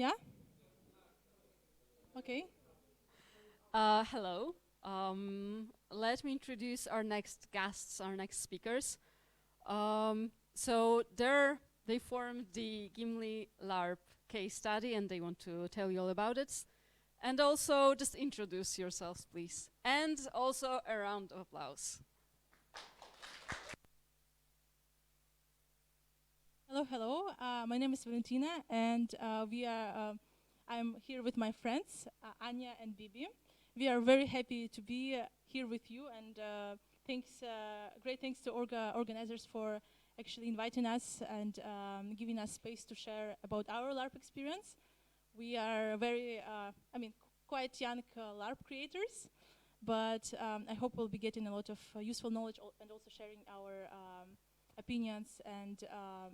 Yeah? Okay. Hello. Let me introduce our next guests, our next speakers. They formed the Gimle LARP case study and they want to tell you all about it. And also just introduce yourselves, please. And also a round of applause. Hello, hello. My name is Valentina, and I'm here with my friends, Anja and Bibi. We are very happy to be here with you, and great thanks to organizers for actually inviting us and giving us space to share about our LARP experience. We are quite young LARP creators, but I hope we'll be getting a lot of useful knowledge and also sharing our opinions and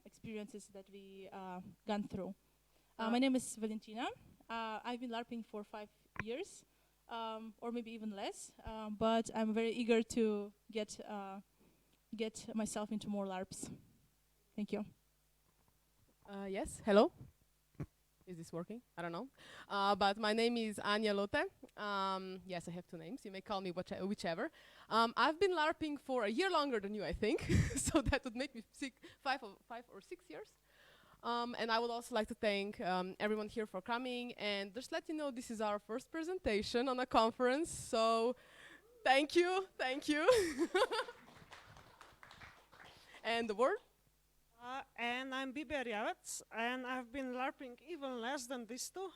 experiences that we gone through. My name is Valentina. I've been LARPing for 5 years, or maybe even less, but I'm very eager to get myself into more LARPs. Thank you. Yes, hello. Is this working? I don't know. But my name is Anja Lotte. Yes, I have two names. You may call me whichever. I've been LARPing for a year longer than you, I think. So that would make me 5 or 6 years. And I would also like to thank everyone here for coming. And just let you know, this is our first presentation on a conference. So thank you. And the word? And I'm Bibi Erjavec, and I've been LARPing even less than these two.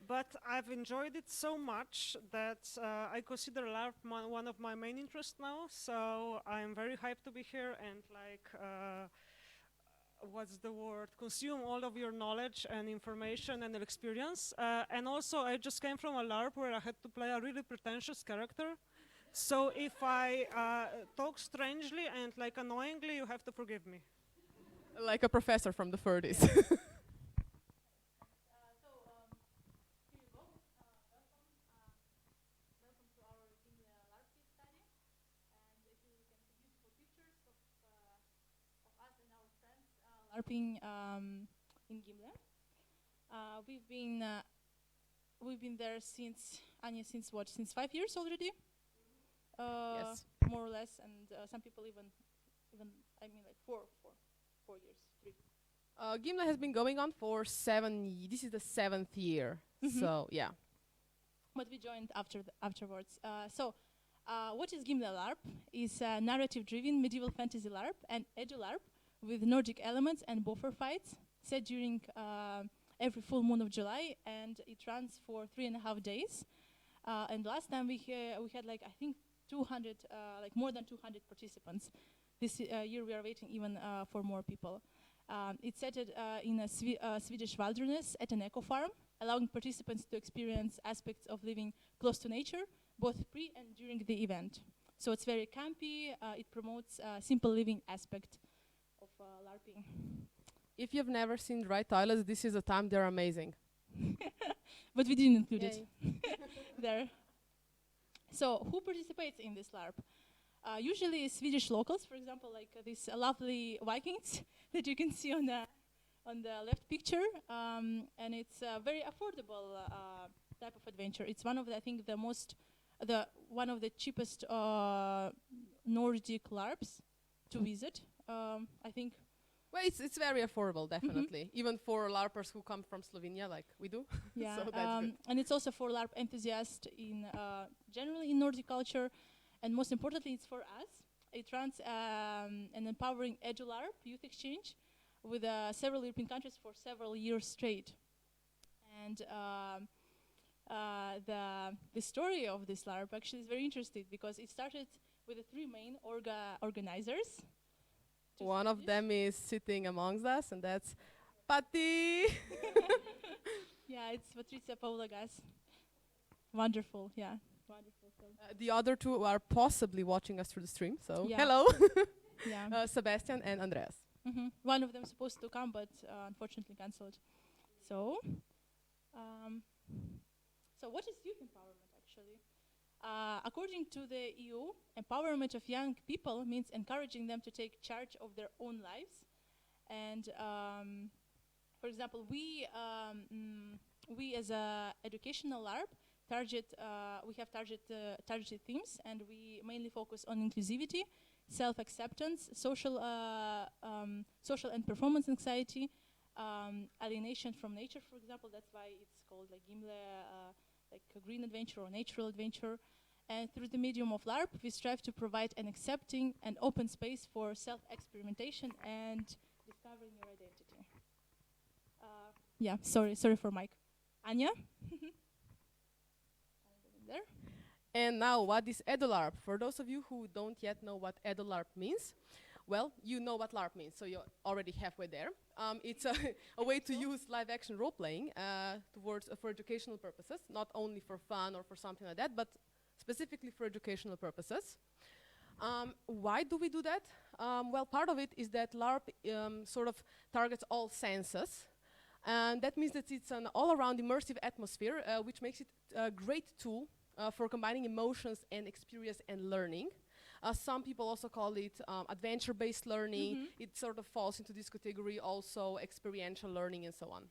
But I've enjoyed it so much that I consider LARP one of my main interests now. So I'm very hyped to be here and consume all of your knowledge and information and experience. And also I just came from a LARP where I had to play a really pretentious character. So if I talk strangely and annoyingly, you have to forgive me. Like a professor from the 30s. Here you go. Welcome to our Gimle LARP case study. And if you can see beautiful pictures of us and our friends LARPing in Gimle. We've been there since Anja, since 5 years already? Yes. More or less, and some people even like 4 years, 3. Gimle has been going on for 7. This is the 7th year. So yeah. But we joined afterwards. What is Gimle LARP? It's a narrative-driven medieval fantasy LARP and EduLarp with Nordic elements and buffer fights set during every full moon of July, and it runs for 3.5 days. And last time we had I think 200, more than 200 participants. This year we are waiting even for more people. It's set in a Swedish wilderness at an eco farm, allowing participants to experience aspects of living close to nature, both pre and during the event. So it's very campy. It promotes a simple living aspect of LARPing. If you've never seen dry toilets, this is a time they're amazing. But we didn't include it there. So who participates in this LARP? Usually Swedish locals, for example, like these lovely Vikings that you can see on the left picture, and it's a very affordable type of adventure. It's one of one of the cheapest Nordic LARPs to visit. I think. Well, it's very affordable, definitely. Even for LARPers who come from Slovenia, like we do. Yeah, so that's good. and it's also for LARP enthusiasts generally in Nordic culture, and most importantly, it's for us. It runs an empowering EduLarp youth exchange with several European countries for several years straight. And the story of this LARP actually is very interesting because it started with the 3 main organizers. One of them is sitting amongst us, and that's Patti. Yeah, it's Patricia Paula Gas. Wonderful, yeah. Wonderful. The other 2 are possibly watching us through the stream, so yeah. hello. Yeah. Sebastian and Andreas. One of them supposed to come, but unfortunately cancelled. So what is youth empowerment actually? According to the EU, empowerment of young people means encouraging them to take charge of their own lives and for example, we as a educational LARP target, we have targeted themes, and we mainly focus on inclusivity, self-acceptance, social and performance anxiety, alienation from nature, for example. That's why it's called like Gimle, like a green adventure or natural adventure. And through the medium of LARP, we strive to provide an accepting and open space for self-experimentation and discovering your identity. Yeah, sorry for Mike. Anja? There. And now, what is EduLarp? For those of you who don't yet know what EduLarp means, well, you know what LARP means, so you're already halfway there. It's a way to use live-action role-playing for educational purposes, not only for fun or for something like that, but specifically for educational purposes. Why do we do that? Well, part of it is that LARP sort of targets all senses. And that means that it's an all-around immersive atmosphere, which makes it a great tool for combining emotions and experience and learning. Some people also call it adventure-based learning. It sort of falls into this category, also experiential learning and so on.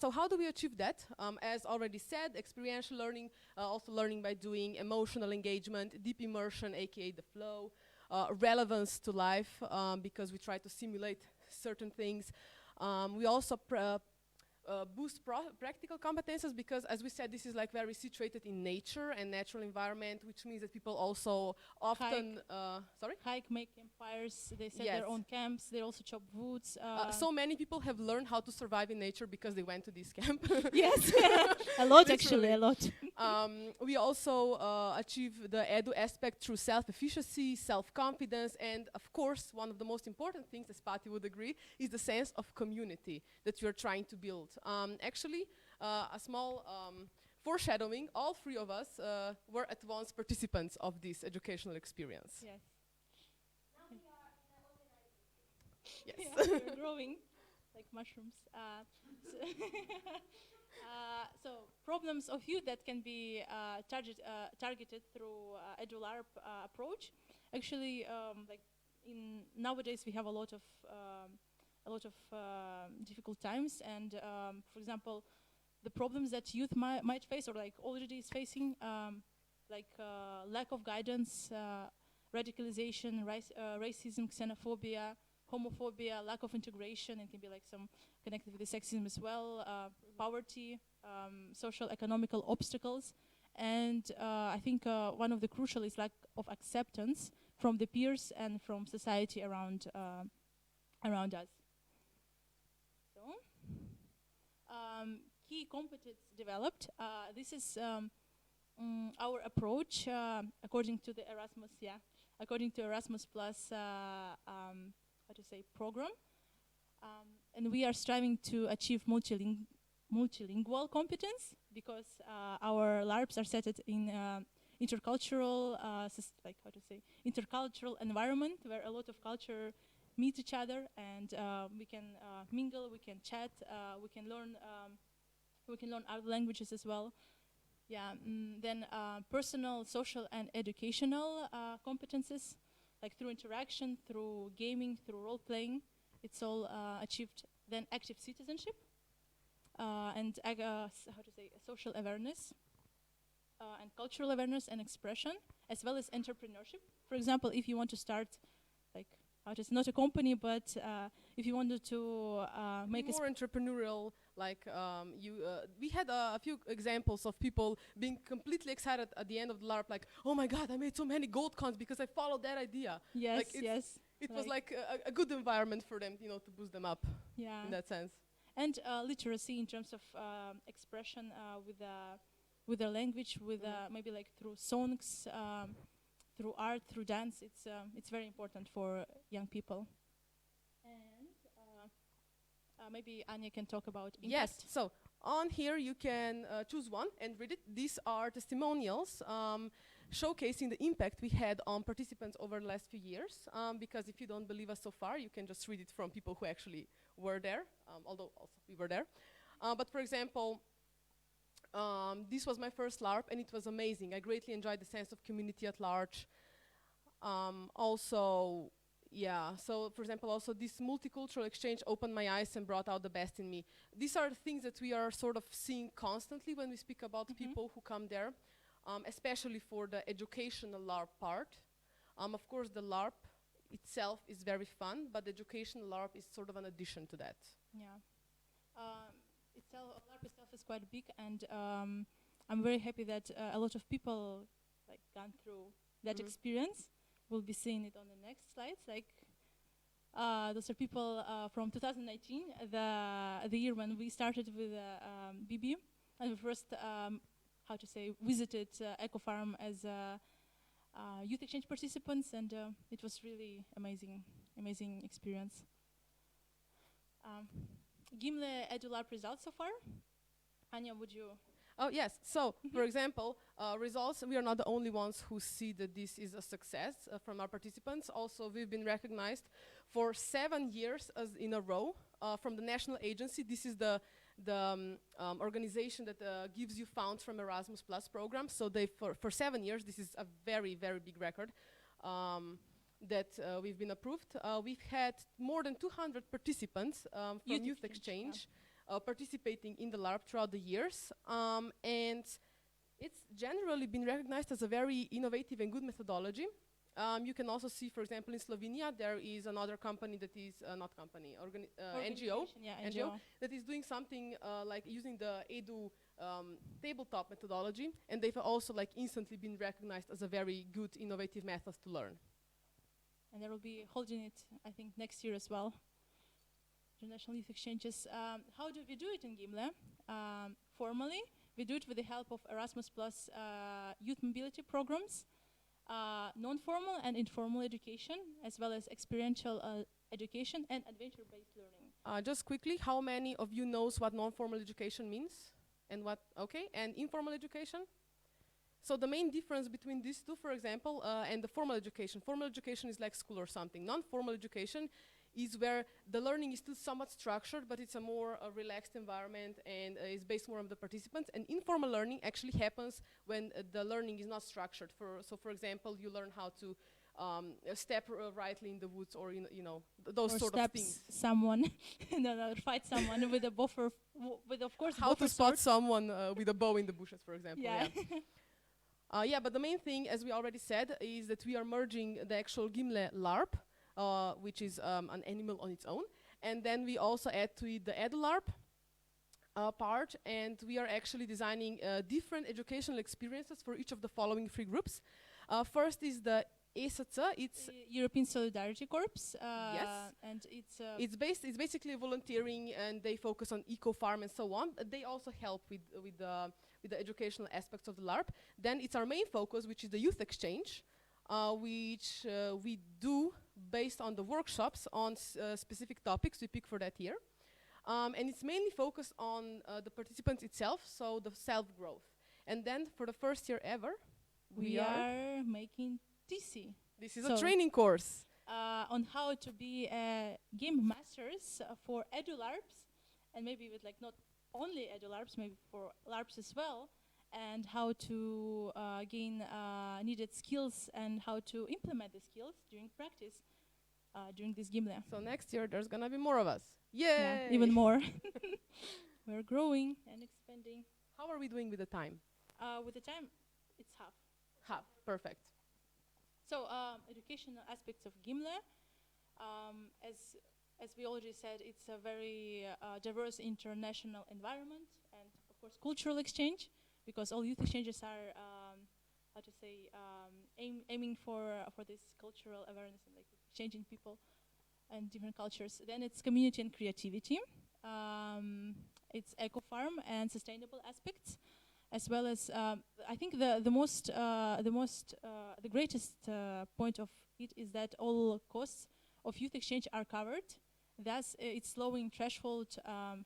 So how do we achieve that? As already said, experiential learning, also learning by doing, emotional engagement, deep immersion, aka the flow, relevance to life, because we try to simulate certain things. We also boost practical competences, because as we said, this is like very situated in nature and natural environment, which means that people also often hike, make campfires, they set their own camps, they also chop woods. So many people have learned how to survive in nature because they went to this camp. Yes, a lot actually, a lot. We also achieve the edu aspect through self-efficacy, self-confidence, and of course, one of the most important things, as Pati would agree, is the sense of community that you're trying to build. Actually, a small foreshadowing, all three of us were at once participants of this educational experience. Yes. Yes. Yeah, we're growing like mushrooms. So problems of youth that can be targeted through EduLarp approach. Actually, like nowadays we have a lot of difficult times, and for example, the problems that youth might face, or like already is facing, like lack of guidance, radicalization, racism, xenophobia, homophobia, lack of integration, and can be like some connected with the sexism as well, poverty, social economical obstacles, and I think one of the crucial is lack of acceptance from the peers and from society around us. So, key competence developed. This is our approach according to the Erasmus, according to Erasmus Plus, program, and we are striving to achieve multilingual competence, because our LARPs are set in intercultural, intercultural environment where a lot of culture meet each other, and we can mingle, we can chat, we can learn other languages as well. Yeah, then personal, social, and educational competences, like through interaction, through gaming, through role playing, it's all achieved. Then active citizenship and social awareness and cultural awareness and expression, as well as entrepreneurship. For example, if you want to start, like, not a company, but if you wanted to make more entrepreneurial, like we had a few examples of people being completely excited at the end of the LARP, like, oh my God, I made so many gold cons because I followed that idea. Yes, like yes. It was like a good environment for them, to boost them up. Yeah. In that sense. And literacy in terms of expression with their language, with maybe like through songs, through art, through dance. It's very important for young people. And maybe Anja can talk about impact. Yes, so on here you can choose one and read it. These are testimonials showcasing the impact we had on participants over the last few years. Because if you don't believe us so far, you can just read it from people who actually were there, although also we were there. But for example, this was my first LARP and it was amazing. I greatly enjoyed the sense of community at large. Also, Yeah, so for example, also this multicultural exchange opened my eyes and brought out the best in me. These are things that we are sort of seeing constantly when we speak about people who come there, especially for the educational LARP part. Of course, the LARP itself is very fun, but the educational LARP is sort of an addition to that. Yeah. LARP itself is quite big, and I'm very happy that a lot of people like gone through that experience. We'll be seeing it on the next slides. Like those are people from 2019, the year when we started with Bibi, and we first, visited Eco Farm as youth exchange participants, and it was really amazing experience. Gimle EduLarp results so far. Anja, would you? Oh, yes. So, for example, results, we are not the only ones who see that this is a success from our participants. Also, we've been recognized for 7 years as in a row from the national agency. This is the organization that gives you funds from Erasmus Plus program. So they, for 7 years, this is a very, very big record that we've been approved. We've had more than 200 participants from Youth Exchange. Participating in the LARP throughout the years, and it's generally been recognized as a very innovative and good methodology. You can also see, for example, in Slovenia, there is another company that is NGO, NGO that is doing something like using the Edu tabletop methodology, and they've also like instantly been recognized as a very good innovative method to learn. And they will be holding it, I think, next year as well. International Youth Exchanges. How do we do it in Gimle? Formally, we do it with the help of Erasmus Plus youth mobility programs, non-formal and informal education, as well as experiential education and adventure-based learning. Just quickly, how many of you knows what non-formal education means? And what, and informal education? So the main difference between these two, for example, and the formal education is like school or something. Non-formal education is where the learning is still somewhat structured, but it's a more relaxed environment and is based more on the participants. And informal learning actually happens when the learning is not structured. So for example, you learn how to step rightly in the woods, or those sort of things. Someone, fight someone with a buffer, with of course. How to spot someone with a bow in the bushes, for example. Yeah. But the main thing, as we already said, is that we are merging the actual Gimle LARP, which is an animal on its own. And then we also add to it the EduLarp part, and we are actually designing different educational experiences for each of the following 3 groups. First is the ESAC, it's the European Solidarity Corps. Yes. And it's basically volunteering, and they focus on eco farm and so on. They also help with the educational aspects of the LARP. Then it's our main focus, which is the youth exchange, which we do based on the workshops on specific topics we pick for that year. And it's mainly focused on the participants itself, so the self-growth. And then for the first year ever, we are making TC. This is a training course. On how to be game masters for EduLarps, and maybe with like not only EduLarps, maybe for LARPs as well, and how to gain needed skills and how to implement the skills during practice during this Gimle. So next year there's gonna be more of us. Yay! Yeah, even more. We're growing and expanding. How are we doing with the time? With the time, it's half. Half, perfect. So educational aspects of Gimle, as we already said, it's a very diverse international environment, and of course cultural exchange, because all youth exchanges are aiming for this cultural awareness and like exchanging people and different cultures. Then it's community and creativity. It's eco farm and sustainable aspects, as well as I think the greatest point of it is that all costs of youth exchange are covered. Thus, it's lowering threshold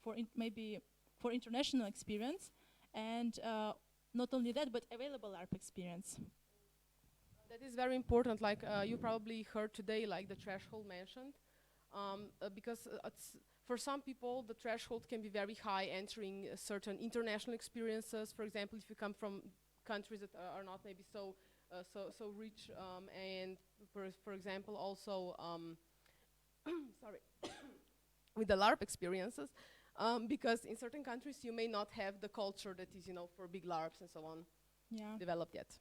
for international experience, and not only that, but available LARP experience. That is very important. Like you probably heard today, like the threshold mentioned, because for some people the threshold can be very high entering certain international experiences. For example, if you come from countries that are not maybe so so rich, and for example, also sorry, with the LARP experiences, because in certain countries you may not have the culture that is, for big LARPs and so on Yeah. developed yet.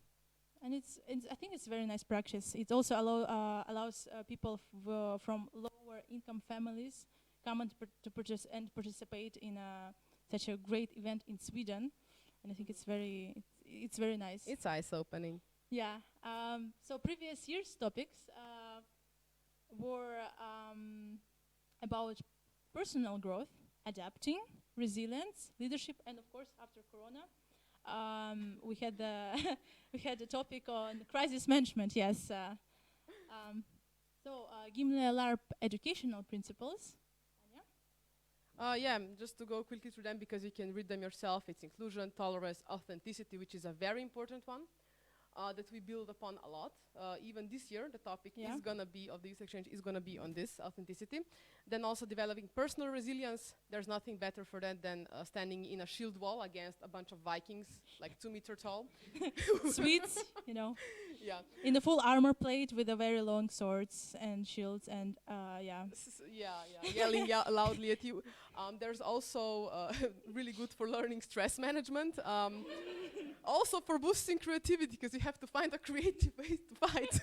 And I think it's very nice practice. It also allows people from lower income families come and participate in such a great event in Sweden, and I think it's very nice. It's eye-opening. Yeah. So previous year's topics were about personal growth, adapting, resilience, leadership, and of course after Corona. We had we had a topic on crisis management. Yes. So Gimle EduLarp educational principles. Anja? Yeah, just to go quickly through them because you can read them yourself. It's inclusion, tolerance, authenticity, which is a very important one that we build upon a lot. Even this year, the topic is gonna be of the youth exchange is gonna be on this authenticity. Then also developing personal resilience. There's nothing better for that than standing in a shield wall against a bunch of Vikings, like 2 meter tall. Swedes, Yeah. in a full armor plate with a very long swords and shields and yeah. Yelling loudly at you. There's also really good for learning stress management. Also for boosting creativity, because you have to find a creative way to fight.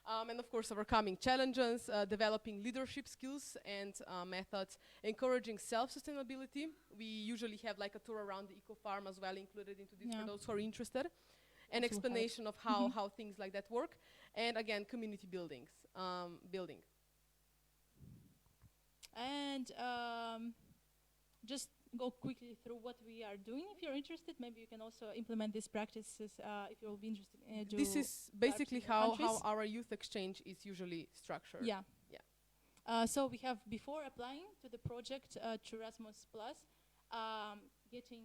And of course, overcoming challenges, developing leadership skills and methods, encouraging self-sustainability. We usually have like a tour around the eco farm as well included into this for those who are interested. An explanation of how things like that work. And again, community building. And just go quickly through what we are doing. If you're interested, maybe you can also implement these practices if you'll be interested in this is basically how our youth exchange is usually structured. Yeah. So we have, before applying to the project to Erasmus Plus, getting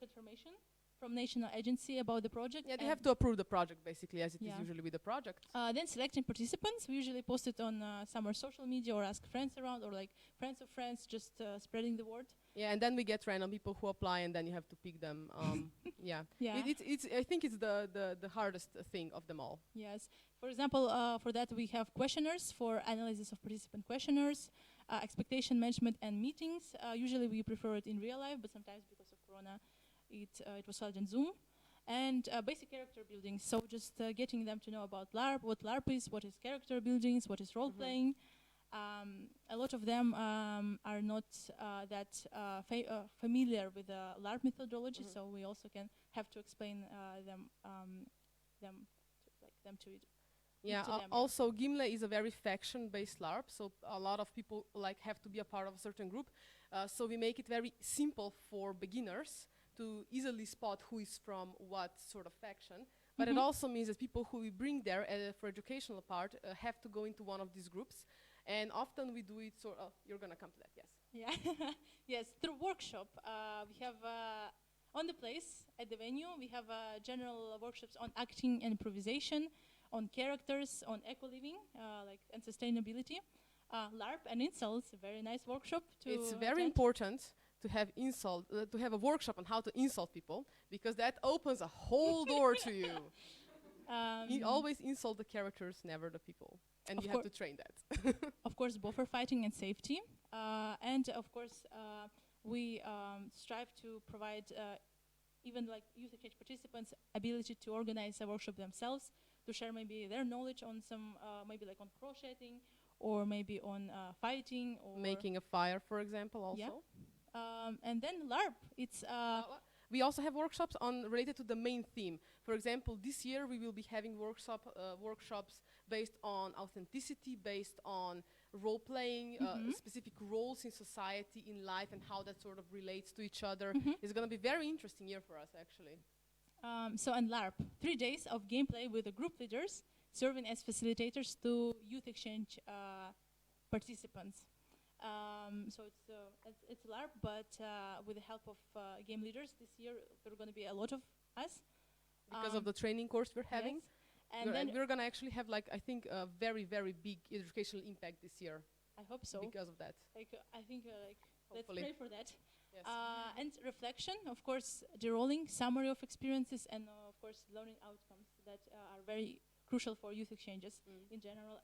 confirmation from national agency about the project. Yeah, they have to approve the project basically, as it is usually with the project. Then selecting participants. We usually post it on some social media or ask friends around, or like friends of friends, just spreading the word. Yeah, and then we get random people who apply, and then you have to pick them. Yeah. It's I think it's the hardest thing of them all. Yes. For example, for that we have questionnaires for analysis of participant questionnaires, expectation management and meetings. Usually we prefer it in real life, but sometimes because of Corona, it was held in Zoom. And basic character building, so just getting them to know about LARP, what LARP is, what is character buildings, what is role playing. A lot of them are not that familiar with the LARP methodology, so we also have to explain them to it. Yeah, also Gimle is a very faction-based LARP, so a lot of people have to be a part of a certain group. So we make it very simple for beginners to easily spot who is from what sort of faction. But it also means that people who we bring there for educational part have to go into one of these groups. And often we do it you're going to come to that, yes. Yeah, yes, through workshop. We have on the place, at the venue, we have general workshops on acting and improvisation, on characters, on eco-living, and sustainability. LARP and insults, a very nice workshop to It's very important to have to have a workshop on how to insult people, because that opens a whole door to you. You always insult the characters, never the people, and you have to train that. Of course, buffer fighting and safety, and of course, we strive to provide even like youth exchange participants ability to organize a workshop themselves, to share maybe their knowledge on some, maybe like on crocheting, or maybe on fighting, or making a fire, for example, also. Yeah. And then LARP, it's we also have workshops related to the main theme. For example, this year we will be having workshops based on authenticity, based on role-playing, specific roles in society, in life, and how that sort of relates to each other. It's going to be a very interesting year for us, actually. So in LARP, 3 days of gameplay with the group leaders, serving as facilitators to youth exchange participants. So it's LARP, but with the help of game leaders. This year there are going to be a lot of us. Because of the training course we're having. Yes. And then we're going to actually have, I think, a very, very big educational impact this year. I hope so. Because of that. I think let's Hopefully. pray for that. Yes. And reflection, of course, derolling, summary of experiences, and of course, learning outcomes that are very crucial for youth exchanges in general.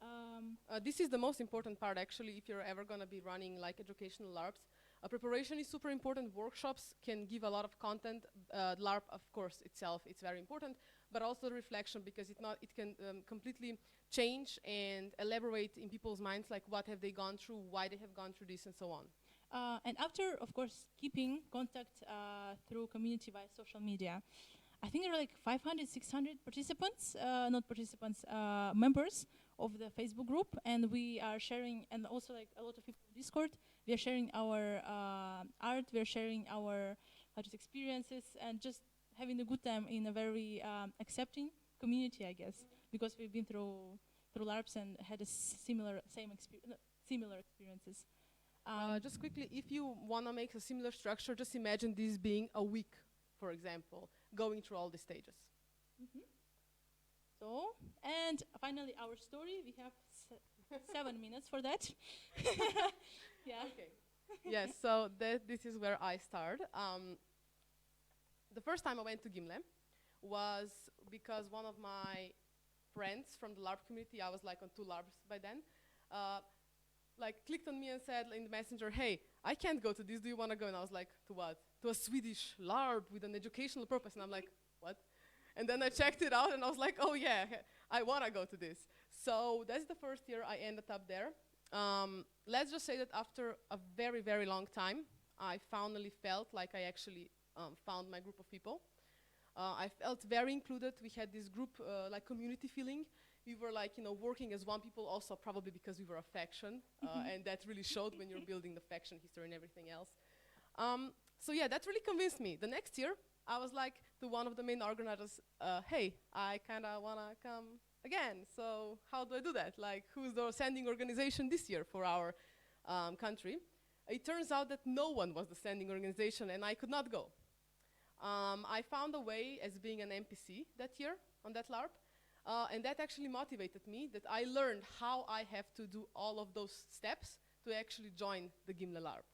This is the most important part, actually, if you're ever going to be running like educational LARPs. Preparation is super important. Workshops can give a lot of content. LARP, of course, itself, it's very important, but also reflection, because it can completely change and elaborate in people's minds, like what have they gone through, why they have gone through this, and so on. And after, of course, keeping contact through community via social media. I think there are like 500, 600 participants, not participants, members of the Facebook group, and we are sharing, and also like a lot of people on Discord, we are sharing our art, we are sharing our experiences, and just having a good time in a very accepting community, I guess, because we've been through LARPs and had a similar experiences. Just quickly, if you want to make a similar structure, just imagine this being a week, for example, going through all the stages. So, and finally our story, we have 7 minutes for that. Yeah. Okay. Yes, so this is where I start. The first time I went to Gimle was because one of my friends from the LARP community, I was like on 2 LARPs by then, like clicked on me and said in the messenger, hey, I can't go to this, do you want to go? And I was like, to what? To a Swedish LARP with an educational purpose. And I'm like, what? And then I checked it out and I was like, oh yeah, I want to go to this. So that's the first year I ended up there. Let's just say that after a very, very long time, I finally felt like I actually found my group of people. I felt very included. We had this group, like community feeling. We were like, working as one people, also probably because we were a faction, and that really showed when you're building the faction history and everything else. So yeah, that really convinced me. The next year, I was like to one of the main organizers, hey, I kind of want to come again. So how do I do that? Like, who's the sending organization this year for our country? It turns out that no one was the sending organization, and I could not go. I found a way as being an NPC that year on that LARP. And that actually motivated me, that I learned how I have to do all of those steps to actually join the Gimle LARP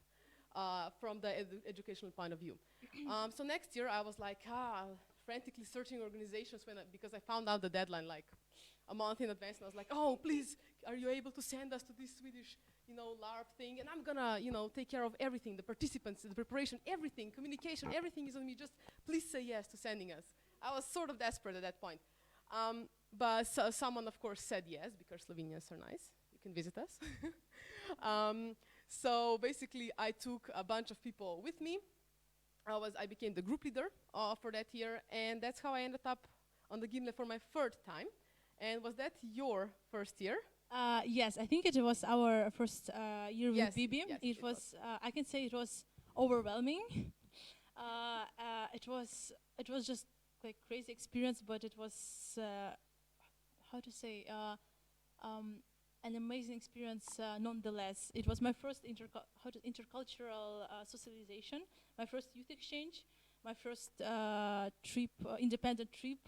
from the educational point of view. So next year I was like, frantically searching organizations because I found out the deadline like a month in advance, and I was like, oh, please, are you able to send us to this Swedish, LARP thing? And I'm gonna, take care of everything, the participants, the preparation, everything, communication, everything is on me. Just please say yes to sending us. I was sort of desperate at that point. But someone, of course, said yes, because Slovenians are nice. You can visit us. So basically, I took a bunch of people with me. I became the group leader for that year, and that's how I ended up on the Gimle for my 3rd time. And was that your first year? Yes, I think it was our first year with Bibi. Yes, it was. I can say it was overwhelming. It was just like crazy experience, but it was how to say an amazing experience nonetheless. It was my first intercultural socialization, my first youth exchange, my first independent trip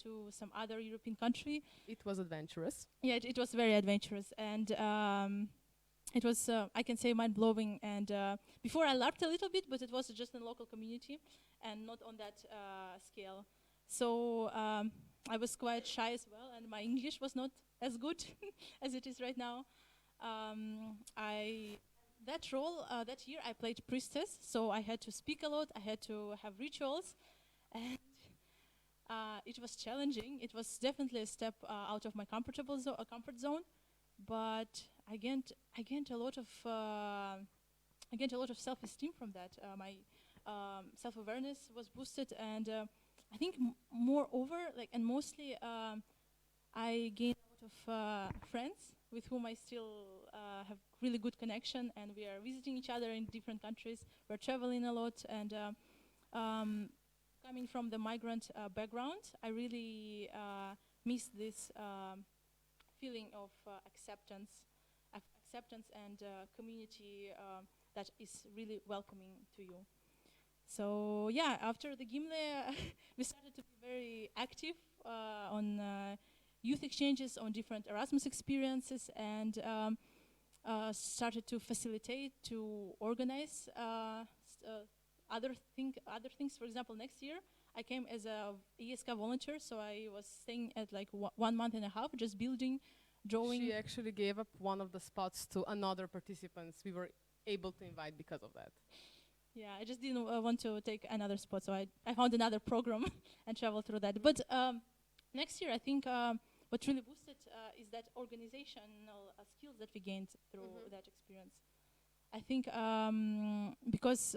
to some other European country. It was adventurous. Yeah, it was very adventurous, and it was, I can say, mind-blowing. And before I LARPed a little bit, but it was just in local community and not on that scale. So I was quite shy as well, and my English was not as good as it is right now. That year I played priestess, so I had to speak a lot, I had to have rituals, and it was challenging. It was definitely a step out of my comfort zone, but I gained a lot of self-esteem from that. My self-awareness was boosted, and I think moreover, and mostly, I gained a lot of friends with whom I still have really good connection, and we are visiting each other in different countries. We're traveling a lot, and coming from the migrant background, I really miss this feeling of acceptance and community that is really welcoming to you. So yeah, after the Gimle, we started to be very active on youth exchanges, on different Erasmus experiences, and started to facilitate, to organize other things. For example, next year I came as a ESK volunteer, so I was staying at like 1 month and a half, just building, drawing. She actually gave up one of the spots to another participants we were able to invite because of that. Yeah, I just didn't want to take another spot, so I found another program and traveled through that. But next year, I think what really boosted is that organizational skills that we gained through that experience. I think because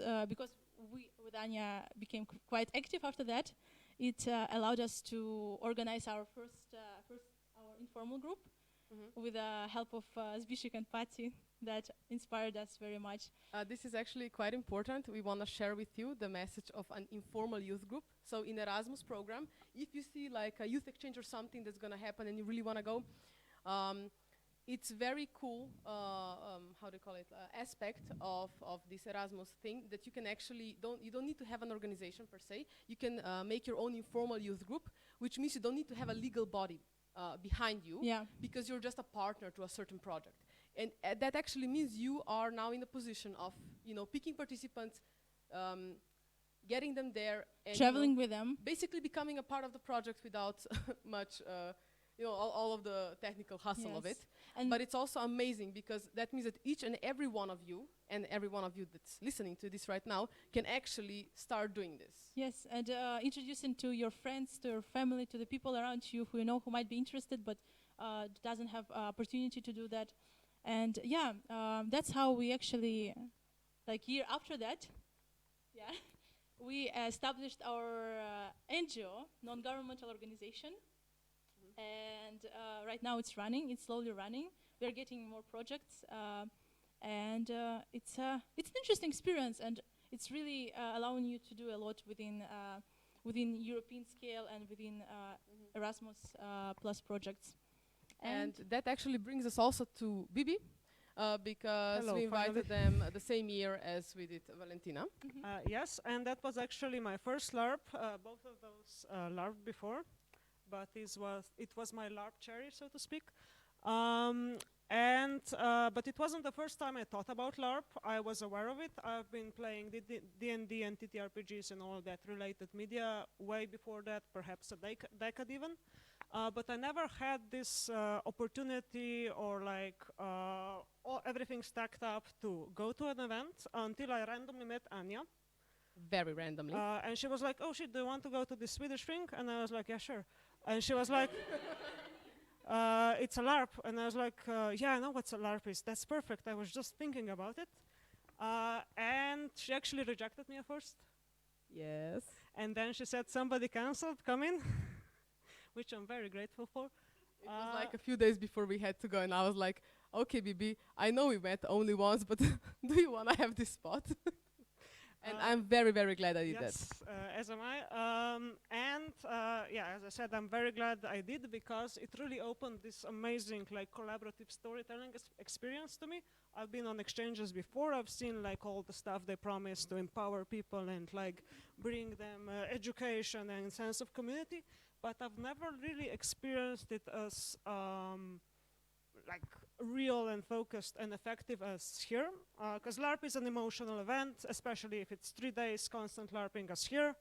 we with Anja became quite active after that, it allowed us to organize our first our informal group with the help of Zbishek and Pati. That inspired us very much. This is actually quite important. We want to share with you the message of an informal youth group. So in Erasmus program, if you see like a youth exchange or something that's going to happen and you really want to go, it's very cool, how do you call it, aspect of this Erasmus thing that you can actually, you don't need to have an organization per se. You can make your own informal youth group, which means you don't need to have a legal body behind you, because you're just a partner to a certain project. And that actually means you are now in a position of, picking participants, getting them there, and traveling with them, basically becoming a part of the project without much, all of the technical hustle of it. And but it's also amazing because that means that each and every one of you, and every one of you that's listening to this right now, can actually start doing this. Yes, and introducing to your friends, to your family, to the people around you who you know who might be interested but doesn't have opportunity to do that. And that's how we actually, like year after that, we established our NGO, non-governmental organization. And right now it's running, it's slowly running. We're getting more projects, and it's an interesting experience, and it's really allowing you to do a lot within European scale and within Erasmus Plus projects. And that actually brings us also to Bibi, because we invited them the same year as we did Valentina. Yes, and that was actually my first LARP, both of those LARP before, but it was my LARP cherry, so to speak. But it wasn't the first time I thought about LARP. I was aware of it. I've been playing D&D and TTRPGs and all that related media way before that, perhaps a decade even. But I never had this opportunity or like everything stacked up to go to an event until I randomly met Anja. Very randomly. And she was like, oh shit, do you want to go to this Swedish thing? And I was like, yeah, sure. And she was like, it's a LARP. And I was like, yeah, I know what a LARP is. That's perfect. I was just thinking about it. And she actually rejected me at first. Yes. And then she said, somebody cancelled, come in. Which I'm very grateful for. It was like a few days before we had to go, and I was like, okay, Bibi, I know we met only once, but do you want to have this spot? And I'm very, very glad I did that. Yes, as am I. As I said, I'm very glad I did because it really opened this amazing like collaborative storytelling experience to me. I've been on exchanges before. I've seen like all the stuff they promise to empower people and like bring them education and sense of community. But I've never really experienced it as like real and focused and effective as here. Because LARP is an emotional event, especially if it's 3 days constant LARPing as here.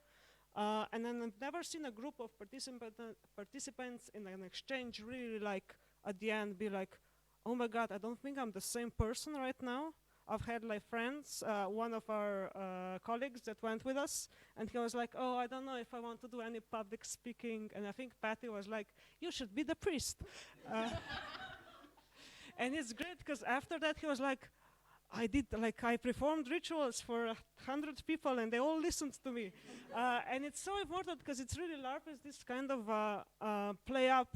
And then I've never seen a group of participants in an exchange really like at the end be like, oh my God, I don't think I'm the same person right now. I've had like friends, one of our colleagues that went with us, and he was like, oh, I don't know if I want to do any public speaking. And I think Patty was like, you should be the priest. And it's great because after that he was like, I performed rituals for 100 people and they all listened to me. And it's so important because it's really LARP is this kind of play up,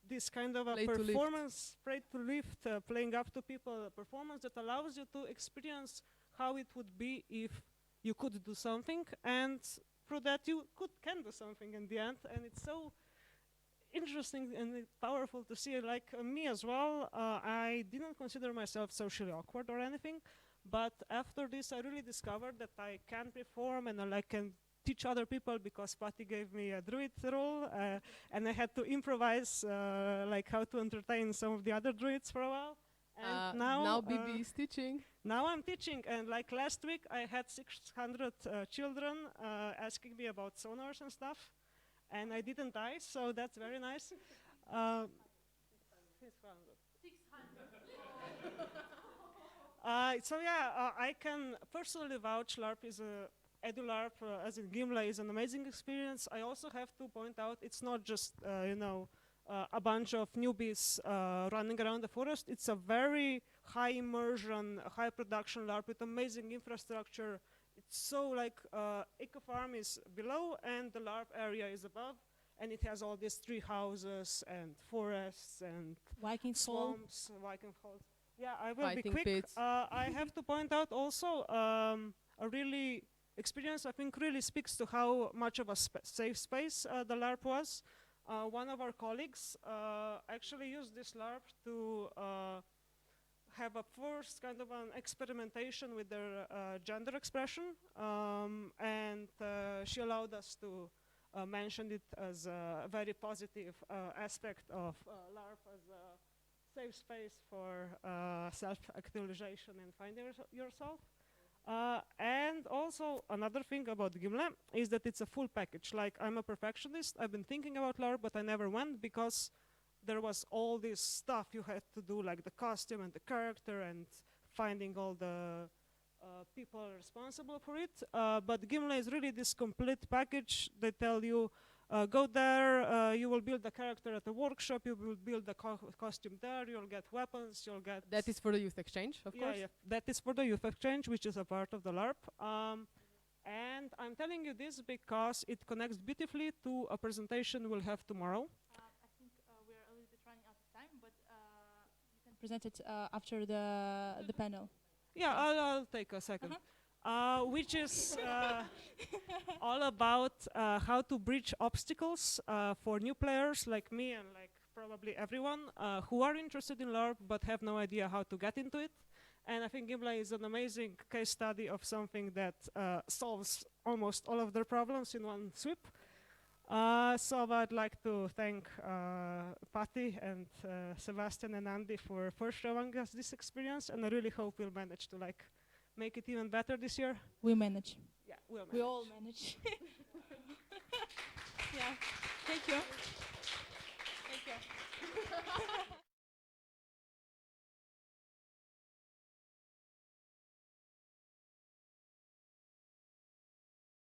this kind of a performance, pray to lift, playing up to people, a performance that allows you to experience how it would be if you could do something, and through that you can do something in the end. And it's so interesting and powerful to see, like me as well. I didn't consider myself socially awkward or anything, but after this I really discovered that I can perform and I can teach other people because Patti gave me a druid role, and I had to improvise like how to entertain some of the other druids for a while. And now Bibi is teaching. now I'm teaching, and like last week I had 600 children asking me about sonars and stuff, and I didn't die, so that's very nice. 600. So yeah, I can personally vouch LARP is EduLarp, as in Gimle, is an amazing experience. I also have to point out it's not just a bunch of newbies running around the forest. It's a very high immersion, high production LARP with amazing infrastructure. It's so like Eco Farm is below and the LARP area is above, and it has all these tree houses and forests and Viking Fall. swamps, Viking Falls. Yeah, I will be Fighting quick. pits. I have to point out also a really experience I think really speaks to how much of a safe space the LARP was. One of our colleagues actually used this LARP to have a first kind of an experimentation with their gender expression, and she allowed us to mention it as a very positive aspect of LARP as a safe space for self-actualization and finding yourself. And also another thing about Gimle is that it's a full package. Like, I'm a perfectionist, I've been thinking about LARP, but I never went because there was all this stuff you had to do, like the costume and the character and finding all the people responsible for it. But Gimle is really this complete package. They tell you, go there, you will build a character at the workshop, you will build a costume there, you'll get weapons, you'll get... That is for the youth exchange, of course. Yeah, that is for the youth exchange, which is a part of the LARP. And I'm telling you this because it connects beautifully to a presentation we'll have tomorrow. I think we're a little bit running out of time, but you can present it after the panel. Yeah, I'll take a second. Which is all about how to bridge obstacles for new players like me and like probably everyone who are interested in LARP but have no idea how to get into it. And I think Gimle is an amazing case study of something that solves almost all of their problems in one sweep. So I'd like to thank Patty and Sebastian and Andy for first showing us this experience, and I really hope we'll manage to like make it even better this year. We manage. Yeah, we'll manage. We all manage. Yeah. Thank you. Thank you.